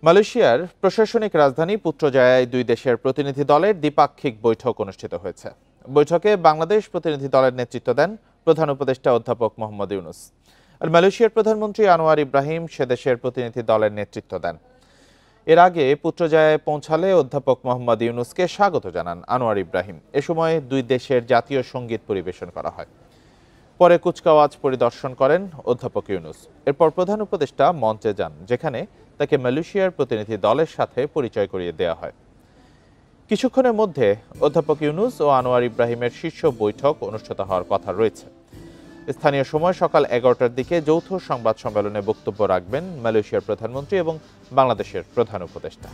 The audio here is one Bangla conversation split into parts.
মালয়েশিয়ার প্রশাসনিক রাজধানী পুত্রজায়ায় দুই দেশের প্রতিনিধি দলের দ্বিপাক্ষিক বৈঠক অনুষ্ঠিত হয়েছে। বৈঠকে বাংলাদেশ প্রতিনিধি দলের নেতৃত্ব দেন প্রধান উপদেষ্টা অধ্যাপক মোহাম্মদ ইউনুস। আর মালয়েশিয়ার প্রধানমন্ত্রী আনোয়ার ইব্রাহিম সে দেশের প্রতিনিধি দলের নেতৃত্ব দেন। এর আগে পুত্রজায়ায় পৌঁছালে অধ্যাপক মোহাম্মদ ইউনুসকে স্বাগত জানান আনোয়ার ইব্রাহিম। এ সময় দুই দেশের জাতীয় সঙ্গীত পরিবেশন করা হয়। পরে কুচকাওয়াজ পরিদর্শন করেন অধ্যাপক ইউনুস। এরপর প্রধান উপদেষ্টা মঞ্চে যান, যেখানে তাকে মালয়েশিয়ার প্রতিনিধি দলের সাথে পরিচয় করিয়ে দেওয়া হয়। কিছুক্ষণের মধ্যে অধ্যাপক ইউনুস ও আনোয়ার ইব্রাহিমের শীর্ষ বৈঠক অনুষ্ঠিত হওয়ার কথা রয়েছে। স্থানীয় সময় সকাল 11টার দিকে যৌথ সংবাদ সম্মেলনে বক্তব্য রাখবেন মালয়েশিয়ার প্রধানমন্ত্রী এবং বাংলাদেশের প্রধান উপদেষ্টা।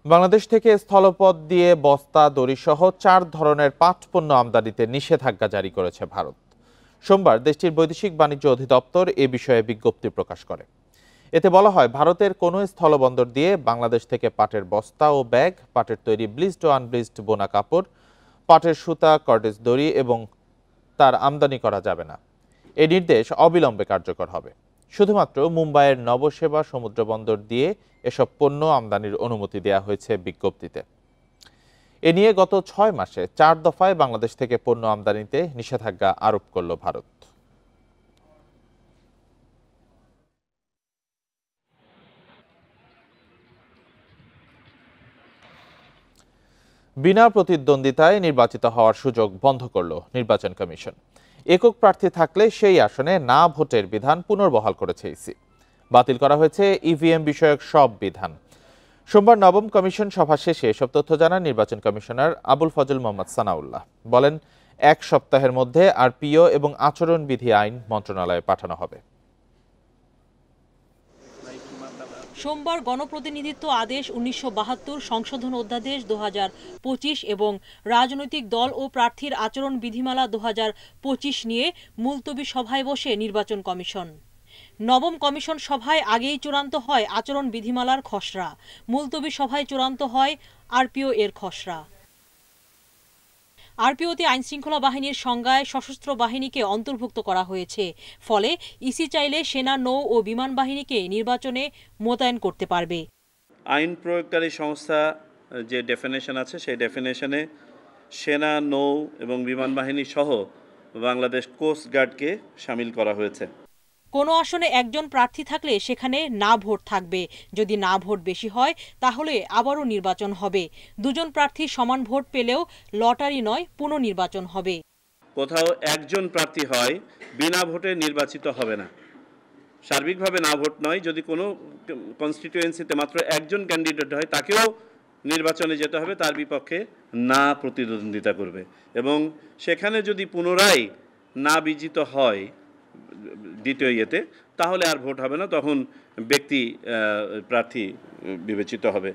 বাংলাদেশ থেকে স্থলপথ দিয়ে বস্তা, দড়িসহ 4 ধরনের পাট পণ্য আমদানিতে নিষেধাজ্ঞা জারি করেছে ভারত। সোমবার দেশটির বৈদেশিক বাণিজ্য অধিদপ্তর এ বিষয়ে বিজ্ঞপ্তি প্রকাশ করে। এতে বলা হয়, ভারতের কোনো স্থলবন্দর দিয়ে বাংলাদেশ থেকে পাটের বস্তা ও ব্যাগ, পাটের তৈরি ব্লিচড ও আনব্লিচড বোনা কাপড়, পাটের সুতা, কর্ডেজ দড়ি এবং তার আমদানি করা যাবে না। এই নির্দেশ অবিলম্বে কার্যকর হবে। শুধুমাত্র মুম্বাইয়ের নবসেবা সমুদ্র বন্দর দিয়ে এসব পণ্য আমদানির অনুমতি দেওয়া হয়েছে বিজ্ঞপ্তিতে। এ নিয়ে গত 6 মাসে 4 দফায় বাংলাদেশ থেকে পণ্য আমদানিতে নিষেধাজ্ঞা আরোপ করল ভারত। বিনা প্রতিদ্বন্দ্বিতায় নির্বাচিত হওয়ার সুযোগ বন্ধ করল নির্বাচন কমিশন। একক প্রার্থী থাকলে সেই আসনে না ভোটের বিধান পুনর্বহাল করেছে ইসি। বাতিল করা হয়েছে ইভিএম বিষয়ক সব বিধান। সোমবার নবম কমিশন সভা শেষে এসব তথ্য জানান নির্বাচন কমিশনার আবুল ফজল মোহাম্মদ সানাউল্লাহ। বলেন, 1 সপ্তাহের মধ্যে আরপিও এবং আচরণবিধি আইন মন্ত্রণালয়ে পাঠানো হবে। সোমবার গণপ্রতিনিধিত্ব আদেশ 1972, সংশোধন অধ্যাদেশ 2025 এবং রাজনৈতিক দল ও প্রার্থীর আচরণ বিধিমালা 2025 নিয়ে মুলতবি সভায় বসে নির্বাচন কমিশন। নবম কমিশন সভায় আগেই চূড়ান্ত হয় আচরণ বিধিমালার খসড়া। মুলতবি সভায় চূড়ান্ত হয় আরপিও এর খসড়া। আরপিওতে আইনশৃঙ্খলা বাহিনীর সংজ্ঞায় সশস্ত্র বাহিনীকে অন্তর্ভুক্ত করা হয়েছে। ফলে ইসি চাইলে সেনা, নৌ ও বিমান বাহিনীকে নির্বাচনে মোতায়েন করতে পারবে। আইন প্রয়োগকারী সংস্থা যে ডেফিনেশন আছে, সেই ডেফিনেশনে সেনা, নৌ এবং বিমান বাহিনী সহ বাংলাদেশ কোস্ট গার্ডকে শামিল করা হয়েছে। কোনো আসনে একজন প্রার্থী থাকলে সেখানে না ভোট থাকবে। যদি না ভোট বেশি হয় তাহলে আবারও নির্বাচন হবে। 2 জন প্রার্থী সমান ভোট পেলেও লটারি নয়, পুনর্নির্বাচন হবে। কোথাও একজন প্রার্থী হয়, বিনা ভোটে নির্বাচিত হবে না। সার্বিকভাবে না ভোট নয়, যদি কোনো কনস্টিটিউয়েন্সিতে মাত্র একজন ক্যান্ডিডেট হয়, তাকেও নির্বাচনে যেতে হবে, তার বিপক্ষে না প্রতিদ্বন্দ্বিতা করবে। এবং সেখানে যদি পুনরায় না বিজিত হয় দ্বিতীয় ইয়েতে, তাহলে আর ভোট হবে না, তখন ব্যক্তি প্রার্থী বিবেচিত হবে।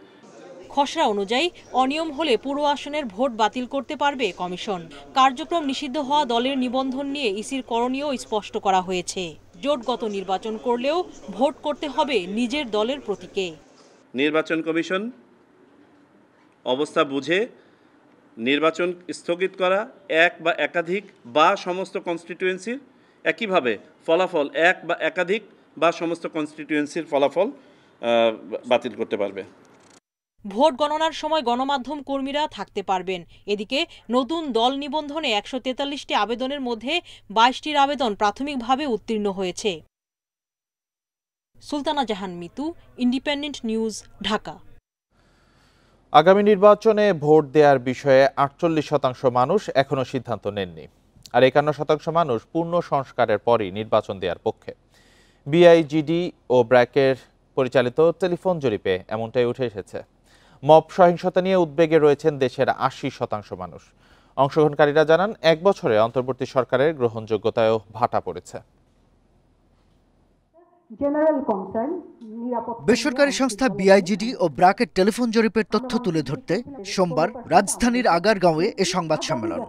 খসড়া অনুযায়ী অনিয়ম হলে পুরো আসনের ভোট বাতিল করতে পারবে কমিশন। কার্যক্রম নিষিদ্ধ হওয়া দলের নিবন্ধন নিয়ে ইসির করণীয় স্পষ্ট করা হয়েছে। জোটগত নির্বাচন করলেও ভোট করতে হবে নিজের দলের প্রতীকে। নির্বাচন কমিশন অবস্থা বুঝে নির্বাচন স্থগিত করা, এক বা একাধিক বা সমস্ত কনস্টিটিউয়েন্সির, একইভাবে ফলাফল এক বা একাধিক বা সমস্ত কনস্টিটিউয়েন্সির ফলাফল বাতিল করতে পারবে। ভোট গণনার সময় গণমাধ্যম কর্মীরা থাকতে পারবেন। এদিকে নতুন দল নিবন্ধনে 143টি আবেদনের মধ্যে 22টির আবেদন প্রাথমিকভাবে উত্তীর্ণ হয়েছে। সুলতানা জাহান মিতু, ইন্ডিপেন্ডেন্ট নিউজ, ঢাকা। আগামী নির্বাচনে ভোট দেওয়ার বিষয়ে 48% মানুষ এখনো সিদ্ধান্ত নেননি। আর 51% মানুষ পূর্ণ সংস্কারের পরই নির্বাচন দেওয়ার পক্ষে। বিআইজিডি ও ব্র্যাকের পরিচালিত টেলিফোন জরিপে এমনটাই উঠে এসেছে। মব সহিংসতা নিয়ে উদ্বেগে রয়েছেন দেশের 80% মানুষ। অংশগ্রহণকারীরা জানান, 1 বছরে অন্তর্বর্তী সরকারের গ্রহণযোগ্যতায়ও ভাটা পড়েছে। বেসরকারি সংস্থা বিআইজিডি ও ব্র্যাকের টেলিফোন জরিপের তথ্য তুলে ধরতে সোমবার রাজধানীর আগারগাঁওয়ে এ সংবাদ সম্মেলন।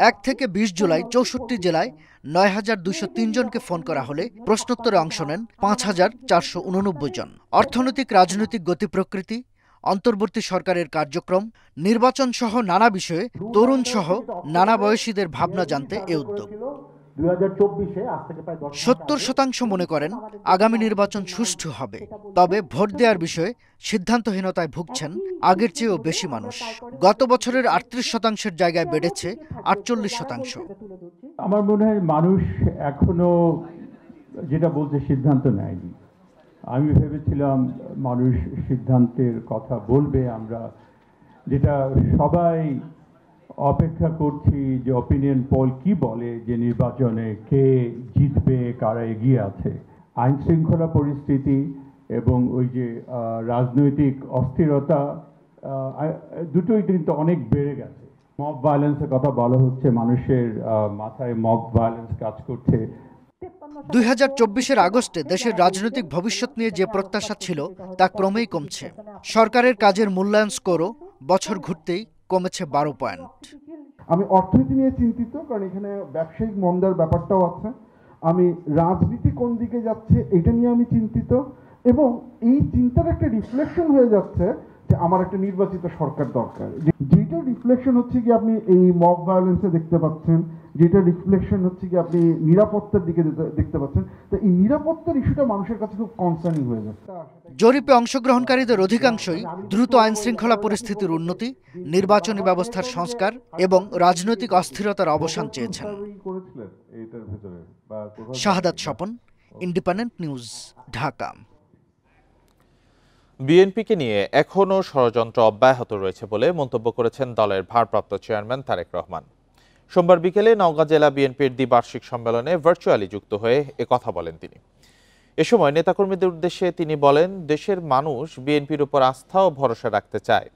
1 থেকে 20 জুলাই 64 জেলায় 9203 জনকে ফোন করা হলে প্রশ্নোত্তরে অংশ নেন 5489 জন। অর্থনৈতিক রাজনৈতিক গতি প্রকৃতি, অন্তর্বর্তী সরকারের কার্যক্রম, নির্বাচন সহ নানা বিষয়ে তরুণ সহ নানা বয়সীদের ভাবনা জানতে এ উদ্যোগ। 70% মনে করেন আগামী নির্বাচন সুষ্ঠু হবে, তবে ভোট দেওয়ার বিষয়ে সিদ্ধান্তহীনতায় ভুগছেন আগের চেয়েও বেশি মানুষ। গত বছরের 38%-এর জায়গায় বেড়েছে 48%। আমার মনে হয় মানুষ এখনো যেটা বলতে সিদ্ধান্ত নেয়নি। আমি ভেবেছিলাম মানুষ সিদ্ধান্তের কথা বলবে, আমরা যেটা সবাই অপেক্ষা করছি যে অপিনিয়ন পোল কি বলে যে নির্বাচনে কে জিতবে, কারা এগিয়ে আছে। আইন শৃঙ্খলা পরিস্থিতি এবং ওই যে রাজনৈতিক অস্থিরতা দুটোই কিন্তু অনেক বেড়ে গেছে। মব ভায়োলেন্সের কথা বলা হচ্ছে, মানুষের মাথায় মব ভায়োলেন্স কাজ করছে। 2024-এর আগস্টে দেশের রাজনৈতিক ভবিষ্যৎ নিয়ে যে প্রত্যাশা ছিল তা ক্রমেই কমছে। সরকারের কাজের মূল্যায়ন স্কোরও বছর ঘুরতেই কমেছে 12 পয়েন্ট। আমি অর্থনীতি নিয়ে চিন্তিত, কারণ এখানে ব্যবসায়িক মন্দার ব্যাপারটাও আছে। আমি রাজনীতি কোন দিকে যাচ্ছে এটা নিয়ে আমি চিন্তিত, এবং এই চিন্তার একটা রিফ্লেকশন হয়ে যাচ্ছে যে আমার একটা নির্বাচিত সরকার দরকার। যেটা রিফ্লেকশন হচ্ছে কি আপনি এই মব ভায়োলেন্সে দেখতে পাচ্ছেন, যেটা রিফ্লেকশন হচ্ছে কি আপনি নিরাপত্তার দিকে দেখতে পাচ্ছেন। তো এই নিরাপত্তার ইস্যুটা মানুষের কাছে খুব কনসার্নিং হয়ে যাচ্ছে। জরিপে অংশগ্রহণকারীদের অধিকাংশই দ্রুত আইন শৃঙ্খলা পরিস্থিতির উন্নতি, নির্বাচনী ব্যবস্থার সংস্কার এবং রাজনৈতিক অস্থিরতার অবসান চেয়েছেন। শাহাদাত স্বপন, ইন্ডিপেন্ডেন্ট নিউজ, ঢাকা। বিএনপিকে নিয়ে এখনও ষড়যন্ত্র অব্যাহত রয়েছে বলে মন্তব্য করেছেন দলের ভারপ্রাপ্ত চেয়ারম্যান তারেক রহমান। সোমবার বিকেলে নওগাঁ জেলা বিএনপির দ্বিবার্ষিক সম্মেলনে ভার্চুয়ালি যুক্ত হয়ে একথা বলেন তিনি। এ সময় নেতাকর্মীদের উদ্দেশ্যে তিনি বলেন, দেশের মানুষ বিএনপির উপর আস্থা ও ভরসা রাখতে চায়।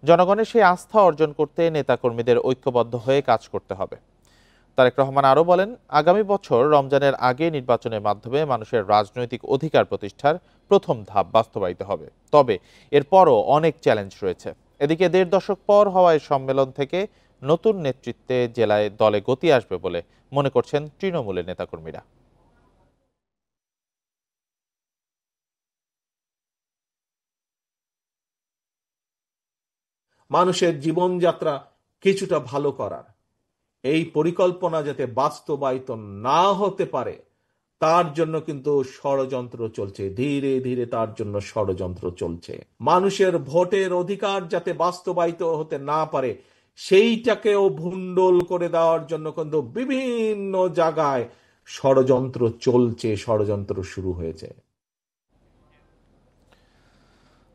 জনগণের সেই আস্থা অর্জন করতে নেতাকর্মীদের ঐক্যবদ্ধ হয়ে কাজ করতে হবে। তারেক রহমান আরও বলেন, আগামী বছর রমজানের আগে নির্বাচনের মাধ্যমে মানুষের রাজনৈতিক অধিকার প্রতিষ্ঠার প্রথম ধাপ বাস্তবায়িত হবে। তবে এরপরও অনেক চ্যালেঞ্জ রয়েছে। এদিকে 1.5 দশক পর হওয়া এই সম্মেলন থেকে নতুন নেতৃত্বে জেলায় দলে গতি আসবে বলে মনে করছেন তৃণমূলের নেতাকর্মীরা। মানুষের জীবনযাত্রা কিছুটা ভালো করার এই পরিকল্পনা যাতে বাস্তবায়িত না হতে পারে তার জন্য কিন্তু ষড়যন্ত্র চলছে, ধীরে ধীরে তার জন্য ষড়যন্ত্র চলছে। মানুষের ভোটের অধিকার যাতে বাস্তবায়িত হতে না পারে সেইটাকেও ভুন্ডল করে দেওয়ার জন্য কিন্তু বিভিন্ন জায়গায় ষড়যন্ত্র চলছে, ষড়যন্ত্র শুরু হয়েছে।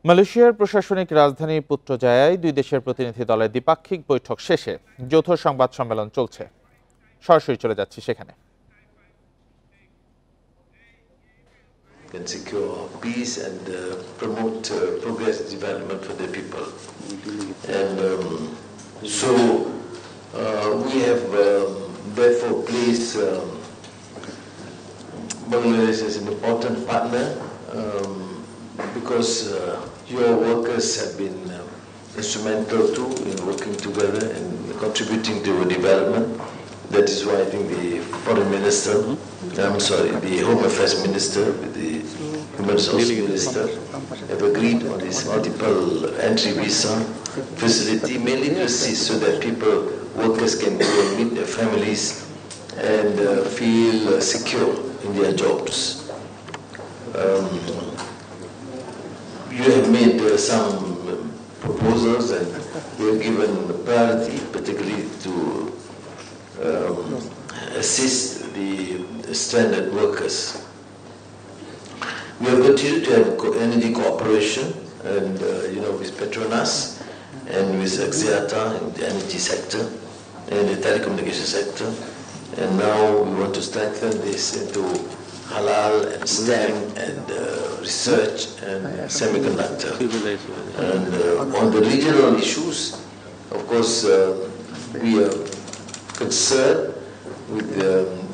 মালয়েশিয়ার প্রশাসনিক রাজধানী পুত্রজায়ায় 2 দেশের প্রতিনিধি দলের দ্বিপাক্ষিক বৈঠক শেষে যৌথ সংবাদ সম্মেলন চলছে। সরাসরি চলে যাচ্ছি সেখানে। Can secure peace and promote progress and development for the people. And so we have therefore placed Bangladesh as an important partner because your workers have been instrumental too in working together and contributing to development. That is why I think the foreign minister, the Home Affairs Minister with the Human Resources Minister have agreed on this multiple entry visa facility, mainly to assist so that workers can go and meet their families and feel secure in their jobs. You have made some proposals and we have given priority, particularly to assist the stranded workers. We have continued to have energy cooperation and with Petronas and with Axiata in the energy sector and the telecommunication sector, and now we want to strengthen this into halal and STEM and research and semiconductor. And on the regional issues, of course, we are concerned with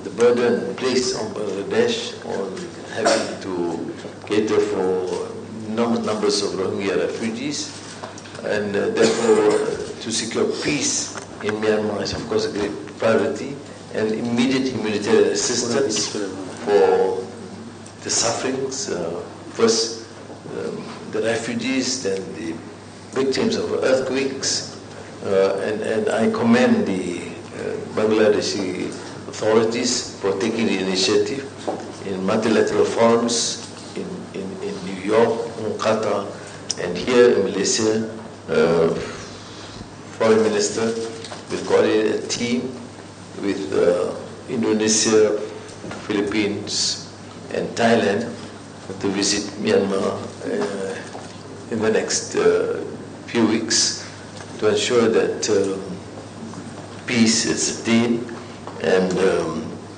the burden placed on Bangladesh on having to cater for numbers of Rohingya refugees, and therefore to secure peace in Myanmar is of course a great priority, and immediate humanitarian assistance for the sufferings, first the refugees and the victims of earthquakes. And I commend the Bangladeshi authorities for taking the initiative in multilateral forums in New York, in Qatar, and here in Malaysia. Foreign Minister will coordinate a team with Indonesia, Philippines, and Thailand to visit Myanmar in the next few weeks to ensure that peace is attained and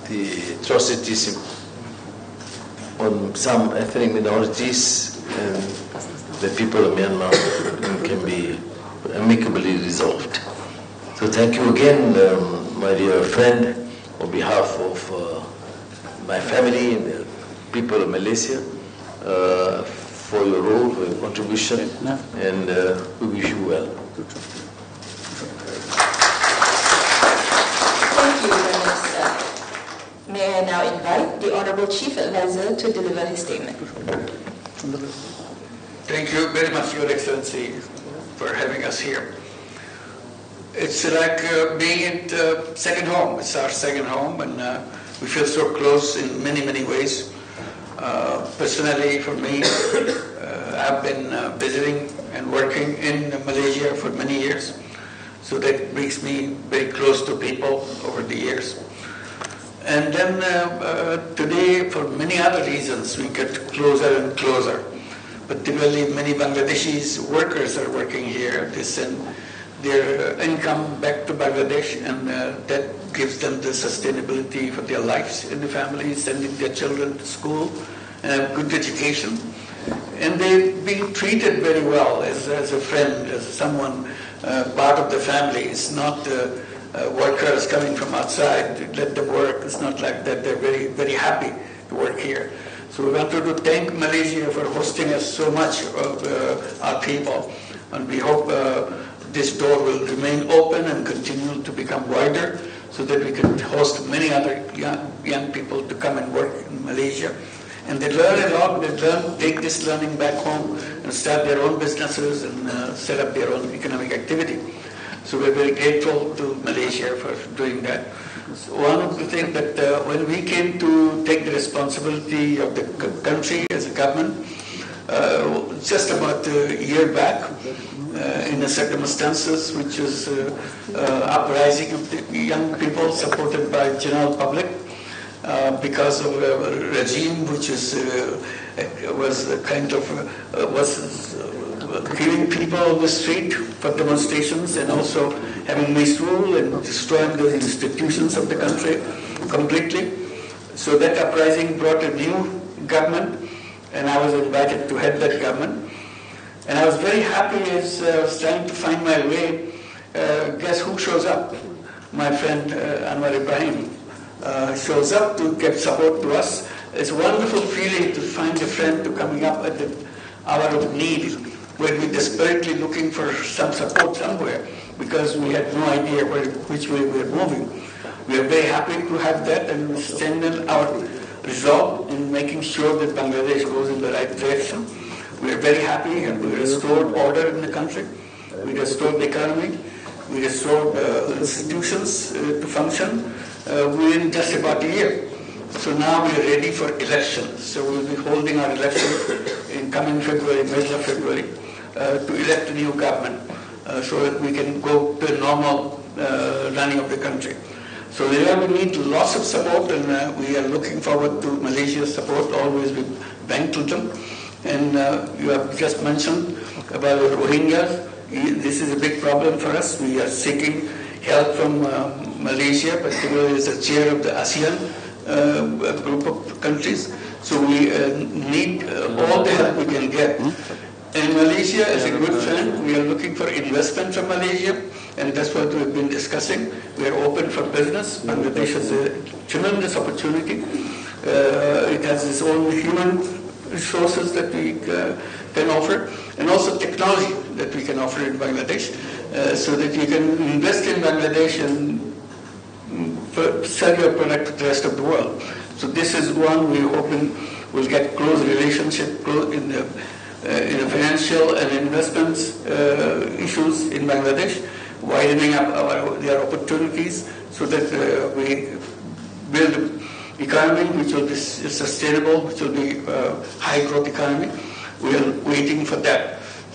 the atrocities on some ethnic minorities and the people of Myanmar can be amicably resolved. So thank you again, my dear friend, on behalf of my family and the people of Malaysia, for your role, for your contribution, and we wish you well. Thank you, Prime Minister. May I now invite the Honourable Chief Advisor to deliver his statement. Thank you very much, Your Excellency, for having us here. It's like being at second home. It's our second home, and we feel so close in many, many ways. Personally, for me, I've been visiting and working in Malaysia for many years, so that brings me very close to people over the years. And then today, for many other reasons, we get closer and closer. Particularly, many Bangladeshi workers are working here. They send their income back to Bangladesh, and that gives them the sustainability for their lives in the family, sending their children to school and have good education. And they've been treated very well as a friend, as someone part of the family. It's not workers coming from outside to let them work. It's not like that. They're very, very happy to work here. So we wanted to thank Malaysia for hosting us so much of our people, and we hope this door will remain open and continue to become wider so that we can host many other young people to come and work in Malaysia. And they learn a lot, they take this learning back home and start their own businesses and set up their own economic activity. So we're very grateful to Malaysia for doing that. So one of the things that when we came to take the responsibility of the country as a government, just about a year back, in the circumstances which was uprising of the young people supported by general public because of a regime which was killing people on the street for demonstrations and also having misrule and destroying the institutions of the country completely. So that uprising brought a new government, and I was invited to head that government. And I was very happy as I was trying to find my way. Guess who shows up? My friend Anwar Ibrahim shows up to give support to us. It's a wonderful feeling to find a friend to coming up at the hour of need when we're desperately looking for some support somewhere because we had no idea which way we were moving. We are very happy to have that and strengthen our resolve in making sure that Bangladesh goes in the right direction. We are very happy and we restored order in the country. We restored the economy. We restored institutions to function within just about a year. So now we are ready for elections. So we will be holding our election in coming February, middle of February, to elect a new government so that we can go to normal running of the country. So there we need lots of support, and we are looking forward to Malaysia's support. Always we bank to them. And you have just mentioned about the Rohingyas. This is a big problem for us. We are seeking help from Malaysia, particularly as a chair of the ASEAN group of countries. So we need all the help we can get. And Malaysia, as a good friend, we are looking for investment from Malaysia, and that's what we've been discussing. We are open for business. Bangladesh has a tremendous opportunity. It has its own human resources that we can offer, and also technology that we can offer in Bangladesh, so that you can invest in Bangladesh and sell your product to the rest of the world. So this is one we're hoping will get close relationship in the financial and investment issues in Bangladesh, widening up their opportunities so that we build economy which will be sustainable, which will be high growth economy. We are waiting for that.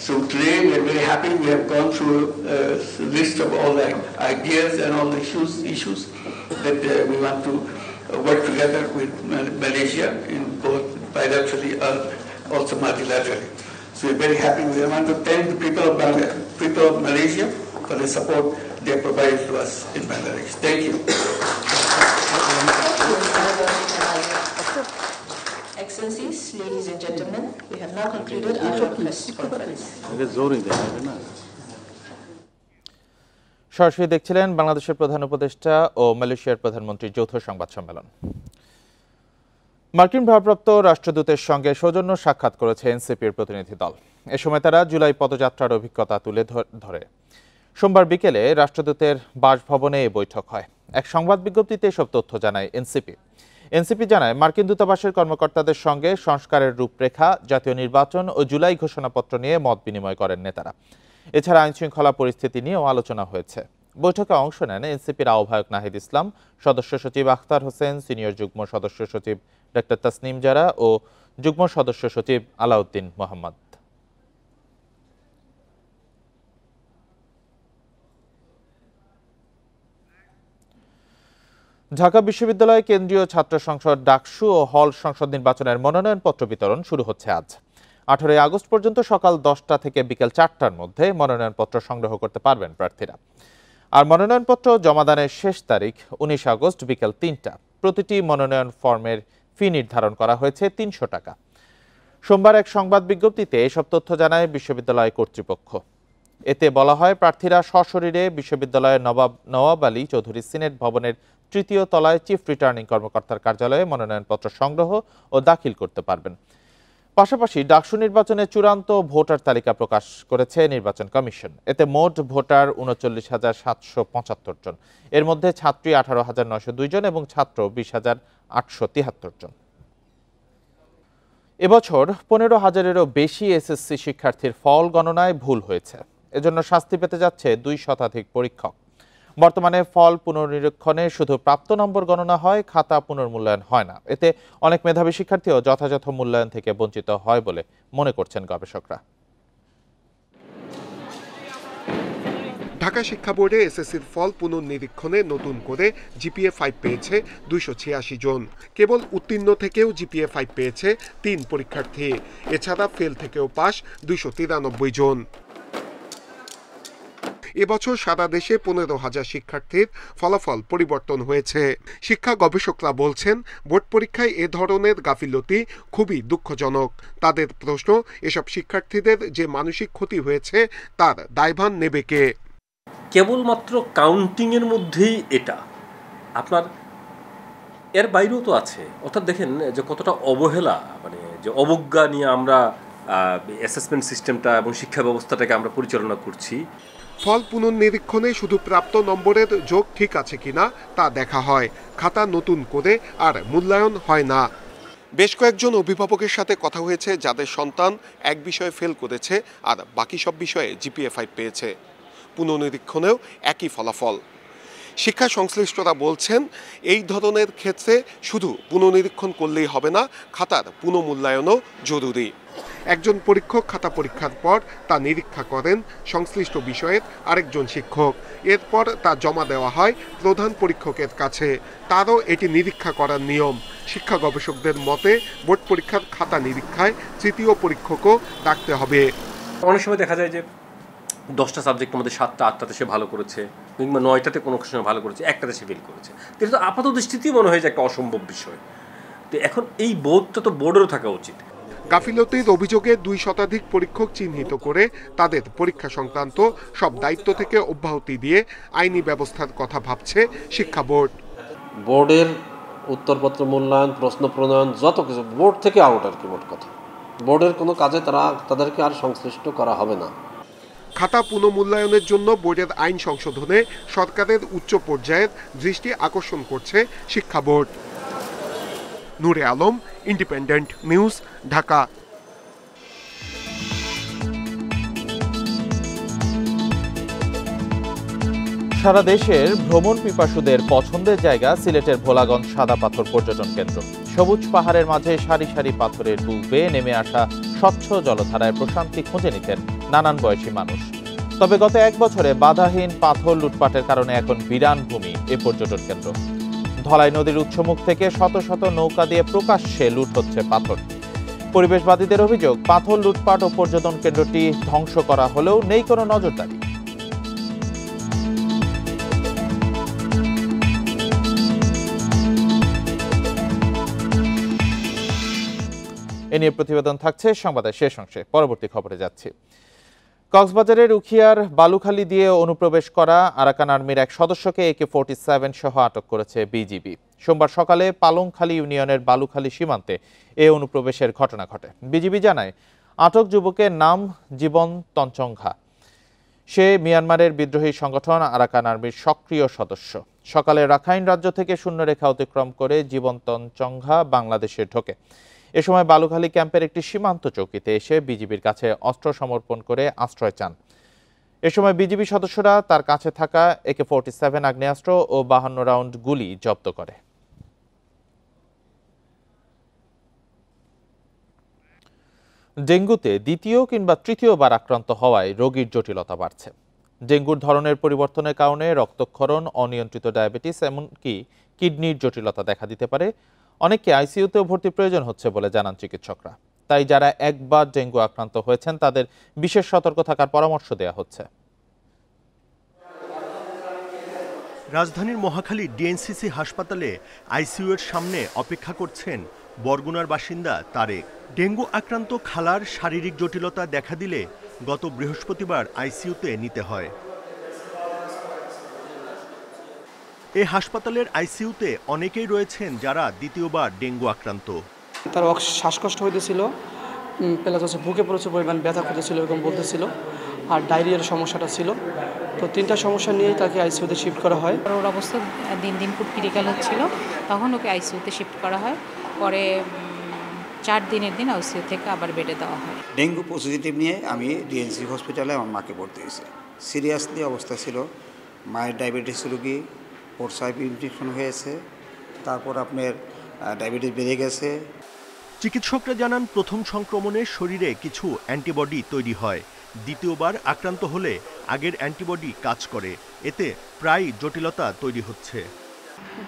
So today we are very happy. We have gone through a list of all the ideas and all the issues that we want to work together with Malaysia in both bilaterally and also multilaterally. So we're very happy. We want to thank the people of Malaysia for the support they provided to us in Bangladesh. Thank you. Excellencies, ladies and gentlemen, we have now concluded our press conference. সরাসরি দেখছিলেন বাংলাদেশের প্রধান উপদেষ্টা ও মালয়েশিয়ার প্রধানমন্ত্রীর যৌথ সংবাদ সম্মেলন। মার্কিন ভারপ্রাপ্ত রাষ্ট্রদূতের সঙ্গে সৌজন্য সাক্ষাৎ করেছে এনসিপির প্রতিনিধি দল। এ সময় তারা জুলাই পদযাত্রার অভিজ্ঞতা তুলে ধরে। সোমবার বিকেলে রাষ্ট্রদূতের বাসভবনে এই বৈঠক হয়। এক সংবাদ বিজ্ঞপ্তিতে এসব তথ্য জানায় এনসিপি জানায়, মার্কিন দূতাবাসের কর্মকর্তাদের সঙ্গে সংস্কারের রূপরেখা, জাতীয় নির্বাচন ও জুলাই ঘোষণাপত্র নিয়ে মত বিনিময় করেন নেতারা। এছাড়া আইনশৃঙ্খলা পরিস্থিতি নিয়েও আলোচনা হয়েছে। বৈঠকে অংশ নেন এনসিপির আহ্বায়ক নাহিদ ইসলাম, সদস্য সচিব আখতার হোসেন, সিনিয়র যুগ্ম সদস্য সচিব ডক্টর তাসনিম জারা ও যুগ্ম সদস্য সচিব আলাউদ্দিন মোহাম্মদ। ঢাকা বিশ্ববিদ্যালয় কেন্দ্রীয় ছাত্র সংসদ ডাকসু ও হল সংসদ নির্বাচনের মনোনয়নপত্র বিতরণ শুরু হচ্ছে আজ। 18 আগস্ট পর্যন্ত সকাল 10টা থেকে বিকেল 4টার মধ্যে মনোনয়নপত্র সংগ্রহ করতে পারবেন প্রার্থীরা। আর মনোনয়নপত্র জমাদানের শেষ তারিখ 19 আগস্ট বিকেল 3টা। প্রতিটি মনোনয়ন ফর্মের ফি নির্ধারণ করা হয়েছে 300 টাকা। সোমবার এক সংবাদ বিজ্ঞপ্তিতে এসব তথ্য জানায় বিশ্ববিদ্যালয় কর্তৃপক্ষ। এতে বলা হয়, প্রার্থীরা সশরীরে বিশ্ববিদ্যালয়ের নওয়াব আলী চৌধুরী সিনেট ভবনের 3য় তলায় চিফ রিটার্নিং কর্মকর্তার কার্যালয়ে মনোনয়নপত্র সংগ্রহ ও দাখিল করতে পারবেন। পাশাপাশি ডাকসু নির্বাচনে চূড়ান্ত ভোটার তালিকা প্রকাশ করেছে নির্বাচন কমিশন। এতে মোট ভোটার 39,775 জন। এর মধ্যে ছাত্রী 18,902 জন এবং ছাত্র 20,873 জন। এবছর 15,000-এরও বেশি এসএসসি শিক্ষার্থীর ফল গণনায় ভুল হয়েছে। এজন্য শাস্তি পেতে যাচ্ছে 2 শতাধিক পরীক্ষক। বর্তমানে ফল পুনর্নিরীক্ষণে শুধু প্রাপ্ত নম্বর গণনা হয়, খাতা পুনর্মূল্যায়ন হয় না। এতে অনেক মেধাবী শিক্ষার্থীও যথাযথ মূল্যায়ন থেকে বঞ্চিত হয় বলে মনে করছেন গবেষকরা। ঢাকা শিক্ষা বোর্ডে এসএসসির ফল পুনর্নিরীক্ষণে নতুন করে জিপিএ 5 পেয়েছে 286 জন। কেবল উত্তীর্ণ থেকেও জিপিএ 5 পেয়েছে 3 পরীক্ষার্থী। এছাড়া ফেল থেকেও পাস 293 জন। এবছর সারা দেশে 15,000 শিক্ষার্থীর ফলাফল পরিবর্তন হয়েছে। শিক্ষা গবেষকরা বলছেন, বোর্ড পরীক্ষায় এ ধরনের গাফিলতি খুবই দুঃখজনক। তাদের প্রশ্ন, এসব শিক্ষার্থীদের যে মানসিক ক্ষতি হয়েছে তার দায়ভার নেবে কে? কেবলমাত্র কাউন্টিংয়ের মধ্যেই এটা আপনার এর বাইরেও তো আছে। অর্থাৎ দেখেন যে কতটা অবহেলা, মানে যে অবজ্ঞা নিয়ে আমরা অ্যাসেসমেন্ট সিস্টেমটা এবং শিক্ষা ব্যবস্থাটাকে আমরা পরিচালনা করছি। ফল পুনর্নিরীক্ষণে শুধু প্রাপ্ত নম্বরের যোগ ঠিক আছে কিনা তা দেখা হয়, খাতা নতুন করে আর মূল্যায়ন হয় না। বেশ কয়েকজন অভিভাবকের সাথে কথা হয়েছে যাদের সন্তান এক বিষয়ে ফেল করেছে আর বাকি সব বিষয়ে জিপিএ 5 পেয়েছে। পুনর্নিরীক্ষণেও একই ফলাফল। শিক্ষা সংশ্লিষ্টরা বলছেন, এই ধরনের ক্ষেত্রে শুধু পুনর্নিরীক্ষণ করলেই হবে না, খাতার পুনর্মূল্যায়নও জরুরি। একজন পরীক্ষক খাতা পরীক্ষার পর তা নিরীক্ষা করেন সংশ্লিষ্ট বিষয়ের আরেকজন শিক্ষক। এরপর তা জমা দেওয়া হয় প্রধান পরীক্ষকের কাছে। তারও এটি নিরীক্ষা করার নিয়ম। শিক্ষা গবেষকদের মতে, বোর্ড পরীক্ষার খাতা নিরীক্ষায় তৃতীয় পরীক্ষকও ডাকতে হবে। অনেক সময় দেখা যায় যে 10টা সাবজেক্টের মধ্যে 7টা 8টাতে সে ভালো করেছে, কিংবা 9টাতে কোনো সময় ভালো করেছে, 1টাতে সে ফেল করেছে। এটা তো আপাত দৃষ্টিতেই মনে হয় যে একটা অসম্ভব বিষয়। তো এখন এই বোধটা তো বোর্ডেরও থাকা উচিত। গাফিলতির অভিযোগে 2 শতাধিক পরীক্ষক চিহ্নিত করে তাদের পরীক্ষা সংক্রান্ত সব দায়িত্ব থেকে অব্যাহতি দিয়ে আইনি ব্যবস্থার কথা ভাবছে শিক্ষা বোর্ড। বোর্ডের উত্তরপত্র মূল্যায়ন, প্রশ্ন প্রণয়ন, যত কিছু বোর্ড থেকে আউট আর কি। মোট কথা, বোর্ডের কোনো কাজে তাদেরকে আর সংশ্লিষ্ট করা হবে না। খাতা পুনর্মূল্যায়নের জন্য বোর্ডের আইন সংশোধনে সরকারের উচ্চ পর্যায়ের দৃষ্টি আকর্ষণ করছে শিক্ষা বোর্ড। নূরে আলম, ইন্ডিপেন্ডেন্ট নিউজ, ঢাকা। সারা দেশের ভ্রমণ পিপাসুদের পছন্দের জায়গা সিলেটের ভোলাগঞ্জ সাদা পাথর পর্যটন কেন্দ্র। সবুজ পাহাড়ের মাঝে সারি সারি পাথরের বুক বেয়ে নেমে আসা স্বচ্ছ জলধারায় প্রশান্তি খুঁজে নিতেন নানান বয়সী মানুষ। তবে গত এক বছরে বাধাহীন পাথর লুটপাটের কারণে এখন বিরান ভূমি এ পর্যটন কেন্দ্র। ধলাই নদীর উৎসমুখ থেকে শত শত নৌকা দিয়ে প্রকাশ্যে লুট হচ্ছে পাথর। পরিবেশবাদীদের অভিযোগ, পাথর লুটপাট ও পর্যটন কেন্দ্রটি ধ্বংস করা হলেও নেই কোনো নজরদারি। এ নিয়ে প্রতিবেদন থাকছে সংবাদের শেষ অংশে। পরবর্তী খবরে যাচ্ছি। কক্সবাজারের উখিয়ার বালুখালী দিয়ে অনুপ্রবেশ করা আরাকান আর্মির এক সদস্যকে AK-47 সহ আটক করেছে বিজিবি। সোমবার সকালে পালংখালী ইউনিয়নের বালুখালী সীমান্তে এ অনুপ্রবেশের ঘটনা ঘটে। বিজিবি জানায়, আটক যুবকের নাম জীবন তঞ্চঙ্ঘা। সে মিয়ানমারের বিদ্রোহী সংগঠন আরাকান আর্মির সক্রিয় সদস্য। সকালে রাখাইন রাজ্য থেকে শূন্যরেখা অতিক্রম করে জীবন তঞ্চঙ্ঘা বাংলাদেশে ঢোকে। এ সময় বালুখালী ক্যাম্পের একটি সীমান্ত চৌকিতে এসে বিজিবির কাছে অস্ত্র সমর্পণ করে আশ্রয় চান। এ সময় বিজিবি সদস্যরা তার কাছে থাকা AK-47 আগ্নেয়াস্ত্র ও 52 রাউন্ড গুলি জব্দ করে। ডেঙ্গুতে দ্বিতীয় কিংবা তৃতীয়বার আক্রান্ত হওয়ায় রোগীর জটিলতা বাড়ছে। ডেঙ্গুর ধরনের পরিবর্তনের কারণে রক্তক্ষরণ, অনিয়ন্ত্রিত ডায়াবেটিস, এমনকি কিডনির জটিলতা দেখা দিতে পারে। অনেককে আইসিইউতেও ভর্তি প্রয়োজন হচ্ছে বলে জানান চিকিৎসকরা। তাই যারা একবার ডেঙ্গু আক্রান্ত হয়েছেন তাদের বিশেষ সতর্ক থাকার পরামর্শ দেওয়া হচ্ছে। রাজধানীর মহাখালী ডিএনসিসি হাসপাতালে আইসিইউ এর সামনে অপেক্ষা করছেন বরগুনার বাসিন্দা তারেক। ডেঙ্গু আক্রান্ত খালার শারীরিক জটিলতা দেখা দিলে গত বৃহস্পতিবার আইসিইউতে নিতে হয়। এই হাসপাতালের আইসিইউতে অনেকেই রয়েছেন যারা দ্বিতীয়বার ডেঙ্গু আক্রান্ত। তার শ্বাসকষ্ট হইতেছিল, প্লাস হচ্ছে বুকে প্রচুর পরিমাণ ব্যথা করতেছিল, এরকম বলতেছিল, আর ডায়রিয়ার সমস্যাটা ছিল। তো তিনটা সমস্যা নিয়ে তাকে আইসিইউতে শিফট করা হয়। ওর অবস্থা দিন দিন খুব ক্রিটিক্যাল হচ্ছিল, তখন ওকে আইসিইউতে শিফট করা হয়। পরে 4 দিনের দিন আইসিইউ থেকে আবার বেডে দেওয়া হয়। ডেঙ্গু পজিটিভ নিয়ে আমি ডিএনসি হসপিটালে আমার মাকে ভর্তি হয়েছি। সিরিয়াসলি অবস্থা ছিল। মায়ের ডায়াবেটিস রোগী, প্রস্রাব ইনফেকশন হয়েছে, তারপর আপনার ডায়াবেটিস বেড়ে গেছে। চিকিৎসকরা জানান, প্রথম সংক্রমণে শরীরে কিছু অ্যান্টিবডি তৈরি হয়। দ্বিতীয়বার আক্রান্ত হলে আগের অ্যান্টিবডি কাজ করে। এতে প্রায় জটিলতা তৈরি হচ্ছে।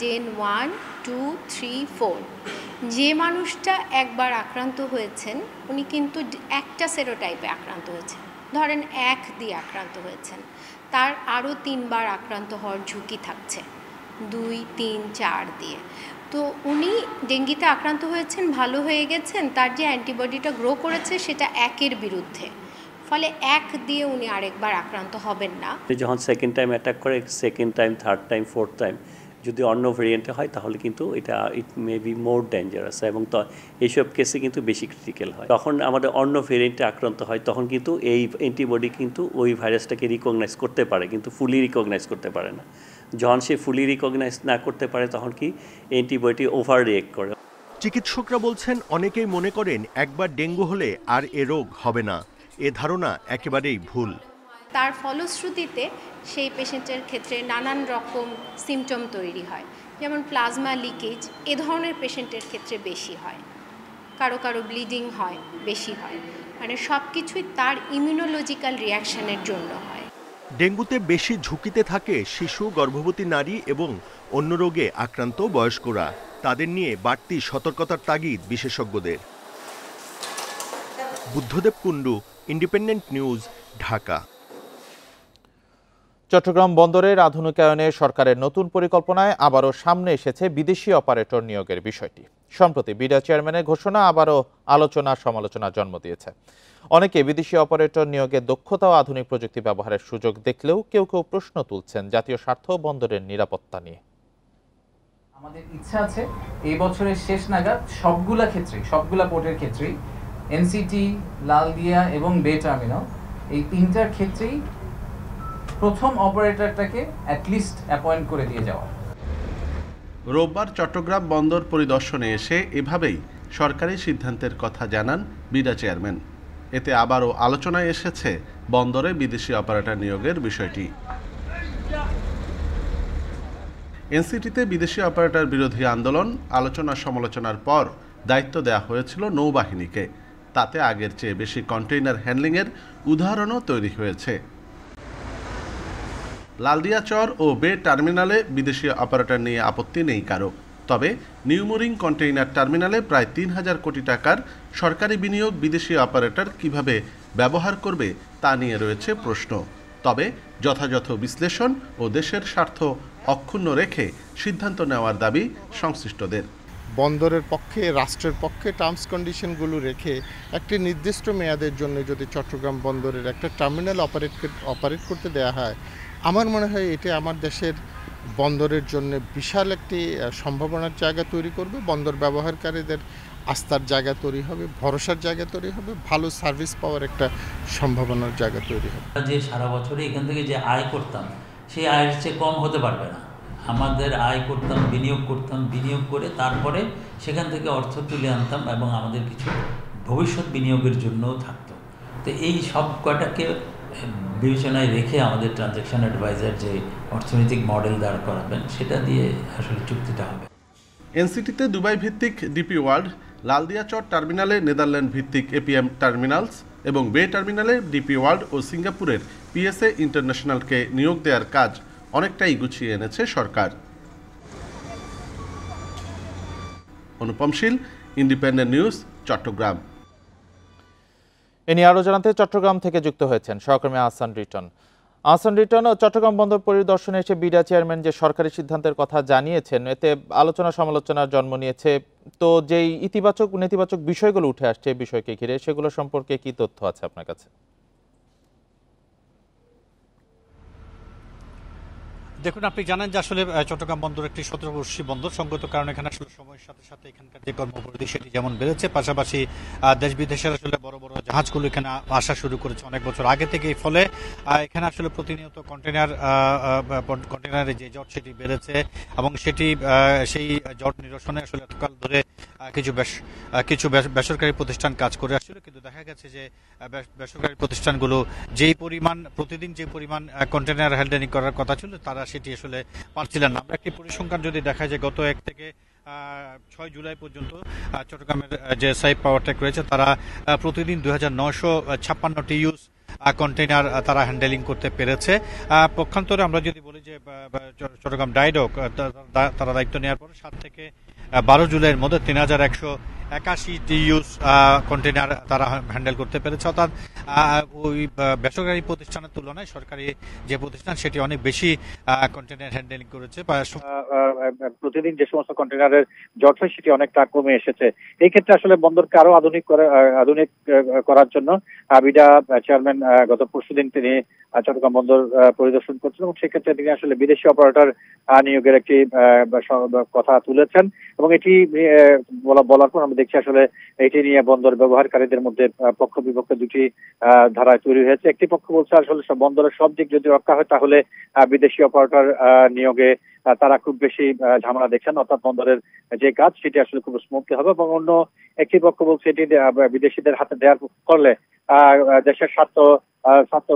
ডেন 1, 2, 3, 4 যে মানুষটা একবার আক্রান্ত হয়েছেন উনি কিন্তু একটা সেরোটাইপে আক্রান্ত হয়েছেন। ধরেন 1 দিয়ে আক্রান্ত হয়েছেন, তার আরও 3 বার আক্রান্ত হওয়ার ঝুঁকি থাকছে, 2, 3, 4 দিয়ে। তো উনি ডেঙ্গিতে আক্রান্ত হয়েছেন, ভালো হয়ে গেছেন, তার যে অ্যান্টিবডিটা গ্রো করেছে সেটা 1-এর বিরুদ্ধে, ফলে 1 দিয়ে উনি আরেকবার আক্রান্ত হবেন না। যখন সেকেন্ড টাইম অ্যাটাক করে, second time, third time, fourth time যদি অন্য ভেরিয়েন্টে হয় তাহলে কিন্তু এটা ইট মে বি মোর ডেঞ্জারাস, এবং তো এইসব কেসে কিন্তু বেশি ক্রিটিক্যাল হয়। তখন আমাদের অন্য ভেরিয়েন্টে আক্রান্ত হয়, তখন কিন্তু এই অ্যান্টিবডি কিন্তু ওই ভাইরাসটাকে রিকগনাইজ করতে পারে, কিন্তু ফুলি রিকগনাইজ করতে পারে না। যখন সে ফুলি রিকগনাইজ না করতে পারে তখন কি অ্যান্টিবডি ওভার রিয়েক্ট করে। চিকিৎসকরা বলছেন, অনেকেই মনে করেন একবার ডেঙ্গু হলে আর এ রোগ হবে না। এ ধারণা একেবারেই ভুল। তার ফলশ্রুতিতে সেই পেশেন্টের ক্ষেত্রে নানান রকম সিমটম তৈরি হয়, যেমন প্লাজমা লিকেজ এ ধরনের পেশেন্টের ক্ষেত্রে বেশি হয়, কারো কারো ব্লিডিং হয়, বেশি হয়, মানে সব কিছুই তার ইমিউনোলজিক্যাল রিয়াকশনের জন্য হয়। ডেঙ্গুতে বেশি ঝুঁকিতে থাকে শিশু, গর্ভবতী নারী এবং অন্য রোগে আক্রান্ত বয়স্করা। তাদের নিয়ে বাড়তি সতর্কতার তাগিদ বিশেষজ্ঞদের। Buddhadeb Kundu, independent news, Dhaka. চট্টগ্রাম বন্দরের আধুনিকায়নে সরকারের নতুন পরিকল্পনায় আবারও সামনে এসেছে বিদেশি অপারেটর নিয়োগের বিষয়টি। সম্প্রতি বিডা চেয়ারম্যানের ঘোষণা আবারও আলোচনা সমালোচনার জন্ম দিয়েছে। অনেকে বিদেশি অপারেটর নিয়োগে দক্ষতা ও আধুনিক প্রযুক্তি ব্যবহারের সুযোগ দেখলেও কেউ কেউ প্রশ্ন তুলছেন জাতীয় স্বার্থ ও বন্দরের নিরাপত্তা নিয়ে। আমাদের ইচ্ছা আছে এই বছরের শেষ নাগাদ সবগুলা পোর্টের ক্ষেত্রেই এনসিটি, লালদিয়া এবং বে টার্মিনাল এই 3টার ক্ষেত্রেই প্রথম অপারেটরটাকে অ্যাটলিস্ট অ্যাপয়েন্ট করে দিয়ে যাওয়া। রোববার চট্টগ্রাম বন্দর পরিদর্শনে এসে এভাবেই সরকারি সিদ্ধান্তের কথা জানান বিডা চেয়ারম্যান। এতে আবারও আলোচনায় এসেছে বন্দরে বিদেশি অপারেটর নিয়োগের বিষয়টি। এনসিটিতে বিদেশি অপারেটর বিরোধী আন্দোলন, আলোচনা সমালোচনার পর দায়িত্ব দেওয়া হয়েছিল নৌবাহিনীকে। তাতে আগের চেয়ে বেশি কন্টেইনার হ্যান্ডলিংয়ের উদাহরণও তৈরি হয়েছে। লালদিয়াচর ও বে টার্মিনালে বিদেশি অপারেটর নিয়ে আপত্তি নেই কারো। তবে নিউমোরিং কন্টেইনার টার্মিনালে প্রায় ৩,০০০ কোটি টাকার সরকারি বিনিয়োগ বিদেশি অপারেটর কিভাবে ব্যবহার করবে তা নিয়ে রয়েছে প্রশ্ন। তবে যথাযথ বিশ্লেষণ ও দেশের স্বার্থ অক্ষুণ্ণ রেখে সিদ্ধান্ত নেওয়ার দাবি সংশ্লিষ্টদের। বন্দরের পক্ষে, রাষ্ট্রের পক্ষে টার্মস কন্ডিশনগুলো রেখে একটি নির্দিষ্ট মেয়াদের জন্য যদি চট্টগ্রাম বন্দরের একটা টার্মিনাল অপারেট করতে দেওয়া হয়, আমার মনে হয় এটা আমার দেশের বন্দরের জন্য বিশাল একটি সম্ভাবনার জায়গা তৈরি করবে। বন্দর ব্যবহারকারীদের আস্থার জায়গা তৈরি হবে, ভরসার জায়গা তৈরি হবে, ভালো সার্ভিস পাওয়ার একটা সম্ভাবনার জায়গা তৈরি হবে। যে সারা বছরে এখান থেকে যে আয় করতাম, সেই আয়ের চেয়ে কম হতে পারবে না। আমাদের আয় করতাম, বিনিয়োগ করে তারপরে সেখান থেকে অর্থ তুলে আনতাম এবং আমাদের কিছু ভবিষ্যৎ বিনিয়োগের জন্যও থাকতো। তো এই সব কয়টাকে বিবেচনায় রেখে আমাদের ট্রানজ্যাকশন অ্যাডভাইজার যে অর্থনৈতিক মডেল দাঁড় করাবেন, সেটা দিয়ে আসলে চুক্তিটা হবে। এনসিটিতে দুবাই ভিত্তিক ডিপি ওয়ার্ল্ড, লালদিয়াচর টার্মিনালে নেদারল্যান্ড ভিত্তিক এপিএম টার্মিনালস এবং বে টার্মিনালে ডিপি ওয়ার্ল্ড ও সিঙ্গাপুরের পিএসএ ইন্টারন্যাশনালকে নিয়োগ দেওয়ার কাজ অনেকটাই গুছিয়ে এনেছে সরকার। অনুপম শীল, ইন্ডিপেন্ডেন্ট নিউজ, চট্টগ্রাম। এ নিয়ে আরও জানাতে চট্টগ্রাম থেকে যুক্ত হয়েছেন সহকর্মী আহসান রিটন। আহসান রিটন, চট্টগ্রাম বন্দর পরিদর্শনে এসে বিডা চেয়ারম্যান যে সরকারি সিদ্ধান্তের কথা জানিয়েছেন, এতে আলোচনা সমালোচনার জন্ম নিয়েছে। তো যেই ইতিবাচক নেতিবাচক বিষয়গুলো উঠে আসছে বিষয়কে ঘিরে, সেগুলো সম্পর্কে কি তথ্য আছে আপনার কাছে? দেখুন, আপনি জানেন যে আসলে চট্টগ্রাম বন্দর একটি সতেরোবর্ষী বন্দর। সঙ্গত কারণে এখানে আসলে সময়ের সাথে সাথে এখানকার যে কর্মপরিধি সেটি যেমন বেড়েছে, পাশাপাশি দেশ বিদেশের আসলে বড় বড় জাহাজগুলো এখানে আসা শুরু করেছে অনেক বছর আগে থেকে। ফলে এখানে আসলে প্রতিনিয়ত কন্টেনারের যে জট সেটি বেড়েছে এবং সেই জট নিরসনে আসলে এতকাল ধরে কিছু বেসরকারি প্রতিষ্ঠান কাজ করে আসছিল। কিন্তু দেখা গেছে যে বেসরকারি প্রতিষ্ঠানগুলো প্রতিদিন যে পরিমাণ কন্টেনার হ্যান্ডলিং করার কথা ছিল, তারা সেটি আসলে পারছিলেন না। আমরা একটি পরিসংখ্যান যদি দেখা যায়, গত 1 থেকে 6 জুলাই পর্যন্ত চট্টগ্রামের যে সাইপ পাওয়ারটেক রয়েছে, তারা প্রতিদিন 2956টি ইউজ কন্টেইনার তারা হ্যান্ডেলিং করতে পেরেছে। পক্ষান্তরে আমরা যদি বলি যে চট্টগ্রাম ডাইডক তারা দায়িত্ব নেওয়ার পর 7 থেকে 12 জুলাইয়ের মধ্যে 3181টি ইউজ কন্টেইনার তারা হ্যান্ডেল করতে পেরেছে। অর্থাৎ ওই বেসরকারি প্রতিষ্ঠানের তুলনায় সরকারি যে প্রতিষ্ঠান সেটি অনেক বেশি কন্টেইনার হ্যান্ডেলিং করেছে। প্রতিদিন যে সমস্ত কন্টেইনারের জট হয় সেটি অনেকটা কমে এসেছে। এই ক্ষেত্রে আসলে বন্দরকে আরো আধুনিক করার জন্য বিডা চেয়ারম্যান গত পরশুদিন তিনি চট্টগ্রাম বন্দর পরিদর্শন করছেন এবং সেক্ষেত্রে তিনি আসলে বিদেশি অপারেটর নিয়োগের একটি কথা তুলেছেন এবং এটি বলার পর আমরা দেখছি আসলে এটি নিয়ে বন্দর ব্যবহারকারীদের মধ্যে পক্ষ বিপক্ষ দুটি ধারায় তৈরি হয়েছে। একটি পক্ষ বলছে আসলে বন্দরের সব দিক যদি রক্ষা হয় তাহলে বিদেশি অপারেটর নিয়োগে তারা খুব বেশি ঝামেলা দেখছেন, অর্থাৎ বন্দরের যে কাজ সেটি আসলে খুব স্মুথলি হবে। এবং অন্য একটি পক্ষ বলছে এটি বিদেশিদের হাতে দেওয়ার করলে দেশের স্বার্থ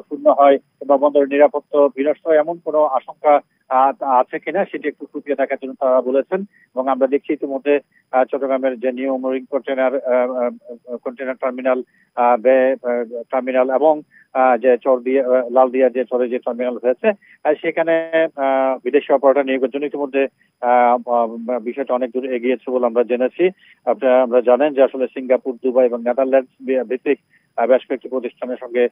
শূন্য হয় বা বন্দরের নিরাপত্তা বিনষ্ট হয় এমন কোনো আশঙ্কা আছে কিনা সেটি একটু খতিয়ে দেখার জন্য তারা বলেছেন। এবং আমরা দেখছি ইতিমধ্যে চট্টগ্রামের যে নিউ মুরিং কন্টেনার টার্মিনাল এবং যে লালদিয়া যে চরে যে টার্মিনাল হয়েছে, সেখানে বিদেশি অপারেটর নিয়োগের জন্য ইতিমধ্যে বিষয়টা অনেক দূর এগিয়েছে বলে আমরা জেনেছি। আমরা জানেন যে আসলে সিঙ্গাপুর, দুবাই এবং নেদারল্যান্ড ভিত্তিক বেশ কয়েকটি প্রতিষ্ঠানের সঙ্গে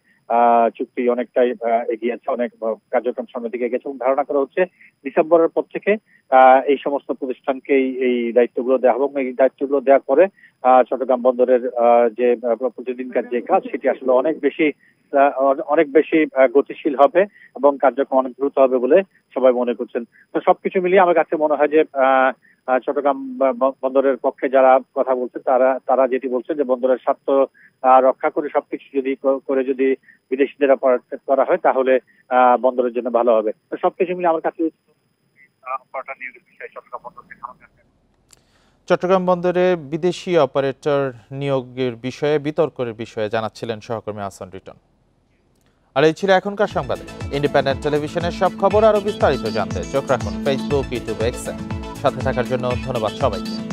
চুক্তি অনেকটাই এগিয়েছে, অনেক কার্যক্রম সামনের দিকে এগিয়েছে এবং ধারণা করা হচ্ছে ডিসেম্বরের পর থেকে এই সমস্ত প্রতিষ্ঠানকেই এই দায়িত্বগুলো দেওয়া হবে এবং এই দায়িত্বগুলো দেওয়ার পরে চট্টগ্রাম বন্দরের যে প্রতিদিনকার যে কাজ সেটি আসলে অনেক বেশি গতিশীল হবে এবং কার্যক্রম অনেক দ্রুত হবে বলে সবাই মনে করছেন। তো সবকিছু মিলিয়ে আমার কাছে মনে হয় যে চট্টগ্রাম বন্দরের পক্ষে যারা কথা বলছেন তারা যেটি বলছেন যে বন্দরের স্বার্থ রক্ষা করে সবকিছু যদি বিদেশিদের করা হয় তাহলে বন্দরের জন্য ভালো হবে। তো সবকিছু মিলিয়ে আমার কাছে চট্টগ্রাম বন্দরে বিদেশি অপারেটর নিয়োগের বিষয়ে বিতর্কের বিষয়ে জানাচ্ছিলেন সহকর্মী আহসান রিটন। আর এই ছিল এখনকার সংবাদে। ইন্ডিপেন্ডেন্ট টেলিভিশনের সব খবর আরো বিস্তারিত জানতে চোখ রাখুন ফেসবুক, ইউটিউব, এক্সে। সাথে থাকার জন্য ধন্যবাদ সবাইকে।